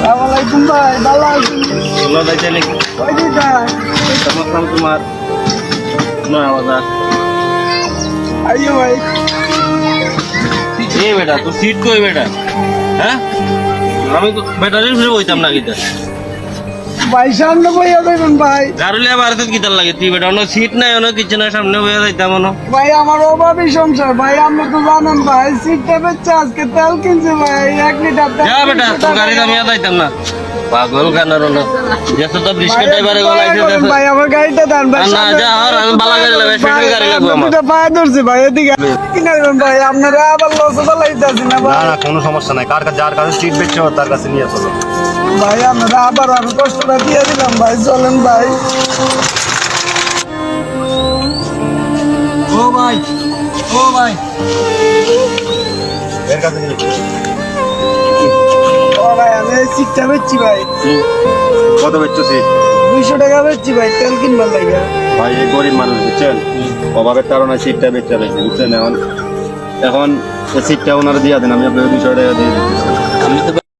আসসালামাইকুম ভাই, ভালো আছেন? ভালো যাইতে নাকি ওই দিদা, সমস্যা তোমার না বাজার আইও ভাই। এ বেটা তুই সিট কই বেটা হ্যাঁ আমি তো ব্যাটারি ফিরে বইতাম না গিতা ভাই সামনে বইয়া দেবেন ভাই। গাড়িলে বাড়িতে গিতার লাগে তুই বেটা অন্য সিট নাই অন্য কিছু না সামনে বইয়া যাইতাম মনো ভাই আমার অভাবী সংসার ভাই, আপনি তো জানেন ভাই, সিটটা বেচছে আজকে তেল কিনছে ভাই 1 লিটার তেল। যা বেটা তোর গাড়িতে আমি আর যাইতাম না পাগল কানার হলো যেত তো বৃষ্টি ড্রাইভারে গলাইছে ভাই আমার গাড়িটা দেন ভাই। না যা আর আমি বালা গাড়ি লাগে স্পেশাল গাড়ি লাগবে আমার দুটো পায়ে ধরছি ভাই, এদিকে কিনে দেবেন ভাই, আপনারা আবার লস বলাইতেছি না না ভাই। না কোনো সমস্যা নাই কার কাছে যার কাছে সিট বেচছে তার কাছে নিয়ে চলো ভাই আপনারা আবার আমি কষ্টটা দিয়ে দিলাম ভাই, চলেন ভাই। ও ভাই ও ভাই এর কাছে নিয়ে চলো। ও ভাই আমি এই সিটটা বেচছি ভাই, কত বেচছো সিট 200 টাকা বেচছি ভাই তেল কিনবার লাগে। ভাই এই গরিব মানুষ বুঝছেন অভাবের কারণে সিটটা বেচতে পারছি বুঝছেন এখন এখন এই সিটটা ওনারা দিয়ে দেন আমি আপনাকে 200 টাকা দিয়ে দিচ্ছি আমি তো